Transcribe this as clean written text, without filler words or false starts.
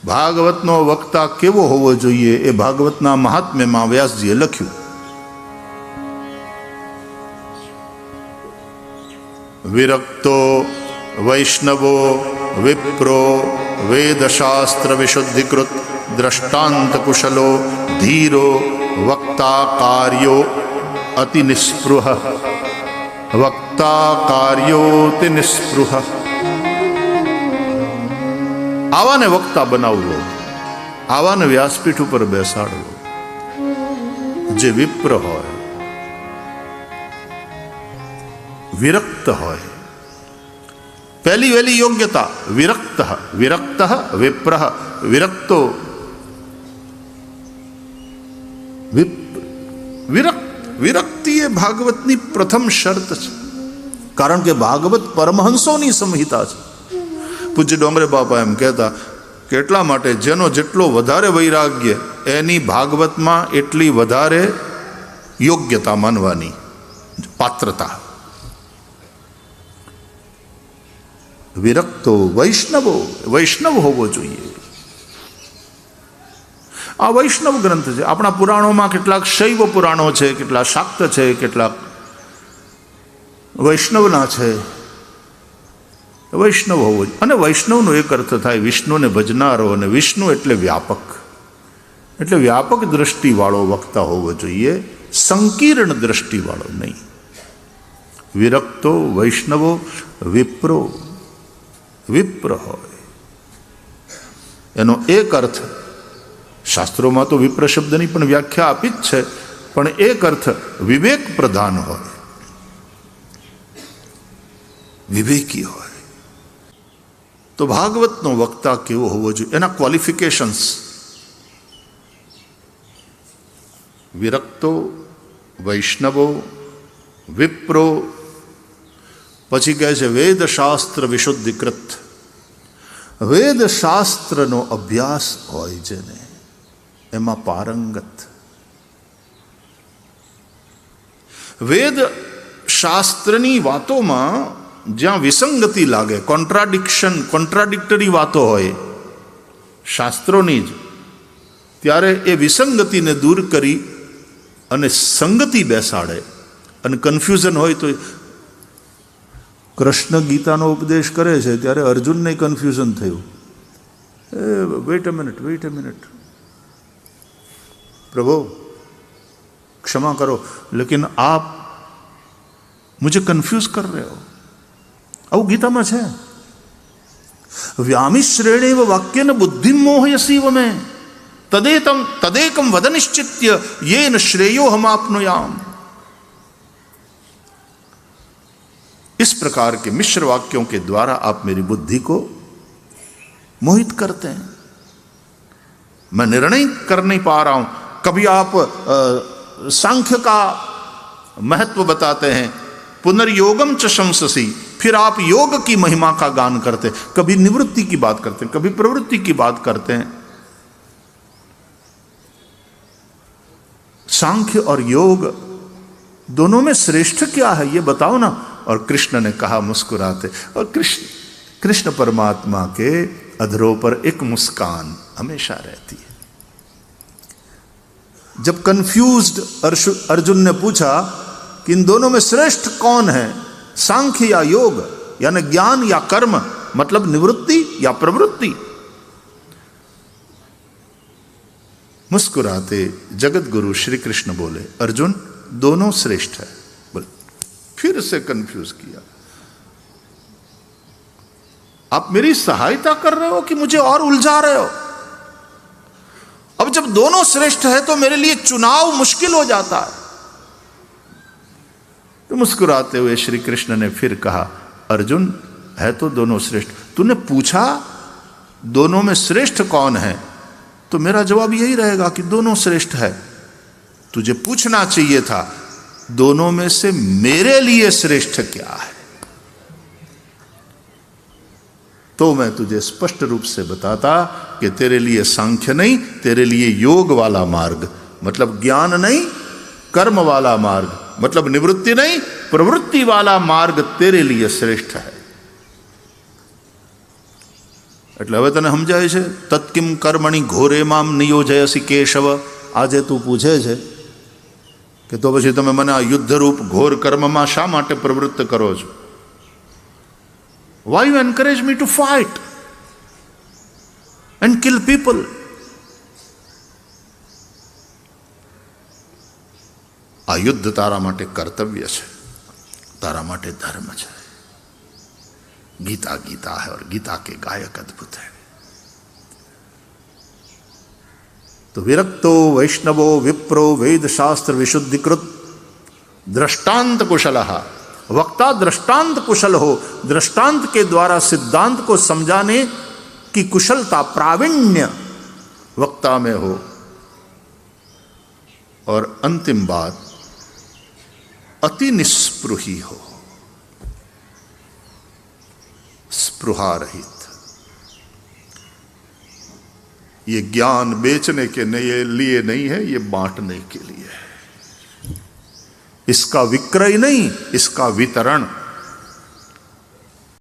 ભાગવતનો વક્તા કેવો હોવો જોઈએ એ ભાગવતના મહાત્મ્યમાં વ્યાસજીએ લખ્યું. વિરક્તો વૈષ્ણવો વિપ્રો વેદશાસ્ત્ર વિશુદ્ધિકૃત દ્રષ્ટાંત કુશલો ધીરો વક્તા કાર્યો અતિ નિસ્પૃહ. વક્તા કાર્યોતિ નિસ્પૃહ. આવાને વક્તા બનાવવો, આવાને વ્યાસપીઠ ઉપર બેસાડવો જે વિપ્ર હોય, વિરક્ત હોય. પહેલી વહેલી યોગ્યતા વિરક્ત. વિરક્ત વિપ્ર વિરક્તો વિરક્તિ એ ભાગવતની પ્રથમ શરત છે. કારણ કે ભાગવત પરમહંસોની સંહિતા છે. પૂજ્ય ડોંગરે બાપા એમ કહેતા કે એટલા માટે જેનો જેટલો વધારે વૈરાગ્ય એની ભાગવતમાં એટલી વધારે યોગ્યતા માનવાની, પાત્રતા. વિરક્તો વૈષ્ણવો, વૈષ્ણવ હોવો જોઈએ. આ વૈષ્ણવ ગ્રંથ છે. આપણા પુરાણોમાં કેટલાક શૈવ પુરાણો છે, કેટલાક શાક્ત છે, કેટલાક વૈષ્ણવના છે. વૈષ્ણવ હોવો જોઈએ. અને વૈષ્ણવનો એક અર્થ થાય વિષ્ણુને ભજનારો, અને વિષ્ણુ એટલે વ્યાપક. એટલે વ્યાપક દ્રષ્ટિવાળો વક્તા હોવો જોઈએ, સંકીર્ણ દ્રષ્ટિવાળો નહીં. વિરક્તો વૈષ્ણવો વિપ્રો, વિપ્ર હોય. એનો એક અર્થ શાસ્ત્રોમાં તો વિપ્ર શબ્દની પણ વ્યાખ્યા આપી જ છે, પણ એક અર્થ વિવેક પ્રધાન હોય, વિવેકી હોય. તો ભાગવતનો વક્તા કેવો હોવો જોઈએ, એના ક્વોલિફિકેશન્સ. વિરક્તો વૈષ્ણવો વિપ્રો, પછી કહે છે વેદશાસ્ત્ર વિશુદ્ધિકૃત. વેદશાસ્ત્રનો અભ્યાસ હોય જેને, એમાં પારંગત. વેદ શાસ્ત્રની વાતોમાં જ્યાં વિસંગતિ લાગે, કોન્ટ્રાડિક્ટરી વાતો હોય શાસ્ત્રોની જ, ત્યારે એ વિસંગતિને દૂર કરી અને સંગતિ બેસાડે. અને કન્ફ્યુઝન હોય તો કૃષ્ણ ગીતાનો ઉપદેશ કરે છે ત્યારે અર્જુનને કન્ફ્યુઝન થયું. વેઇટ અ મિનિટ प्रभु क्षमा करो, लेकिन आप मुझे कंफ्यूज कर रहे हो. आવું ગીતામાં છે. વ્યામિશ્રેણેવ વાક્યેન બુદ્ધિમ મોહયસી વમે તદેકમ વદ નિશ્ચિત્ય યેન શ્રેયો હમાપ્નુયામ. इस प्रकार के मिश्र वाक्यों के द्वारा आप मेरी बुद्धि को मोहित करते हैं. मैं निर्णय कर नहीं पा रहा हूं. कभी आप सांख्य का महत्व बताते हैं, पुनर्योगम च शंससी, फिर आप योग की महिमा का गान करते हैं. कभी निवृत्ति की बात करते हैं, कभी प्रवृत्ति की बात करते हैं. सांख्य और योग दोनों में श्रेष्ठ क्या है ये बताओ ना. और कृष्ण ने कहा मुस्कुराते, और कृष्ण परमात्मा के अधरों पर एक मुस्कान हमेशा रहती है. जब कंफ्यूज्ड अर्जुन ने पूछा कि इन दोनों में श्रेष्ठ कौन है, सांख्य या योग, यानी ज्ञान या कर्म, मतलब निवृत्ति या प्रवृत्ति, मुस्कुराते जगत गुरु श्री कृष्ण बोले, अर्जुन दोनों श्रेष्ठ है. बोले फिर से कंफ्यूज किया. आप मेरी सहायता कर रहे हो कि मुझे और उलझा रहे हो? अब जब दोनों श्रेष्ठ है तो मेरे लिए चुनाव मुश्किल हो जाता है. तो मुस्कुराते हुए श्री कृष्ण ने फिर कहा, अर्जुन है तो दोनों श्रेष्ठ. तूने पूछा दोनों में श्रेष्ठ कौन है, तो मेरा जवाब यही रहेगा कि दोनों श्रेष्ठ है. तुझे पूछना चाहिए था दोनों में से मेरे लिए श्रेष्ठ क्या है, तो मैं तुझे स्पष्ट रूप से बताता कि तेरे लिए सांख्य नहीं, तेरे लिए योग वाला मार्ग, मतलब ज्ञान नहीं कर्म वाला मार्ग, मतलब निवृत्ति नहीं प्रवृत्ति वाला मार्ग तेरे लिए श्रेष्ठ है. એટલે હવે તને સમજાય છે તત્કિમ કર્મણી ઘોરે મામ નિયોજયસી કેશવ. આજે તું પૂછે છે કે તો પછી તમે મને આ યુદ્ધરૂપ ઘોર કર્મમાં શા માટે પ્રવૃત્ત કરો છો? Why you encourage me to fight and kill people? આ યુદ્ધ તારા માટે કર્તવ્ય છે, तारा माटे धर्म है. गीता गीता है और गीता के गायक अद्भुत है. तो विरक्तो वैष्णवो विप्रो वेद शास्त्र विशुद्धिकृत दृष्टांत कुशल. वक्ता दृष्टांत कुशल हो, दृष्टांत के द्वारा सिद्धांत को समझाने की कुशलता, प्रावीण्य वक्ता में हो. और अंतिम बात, अति निस्पृही हो, स्पृहा रहित. ये ज्ञान बेचने के लिए नहीं है, ये बांटने के लिए है. इसका विक्रय नहीं, इसका वितरण.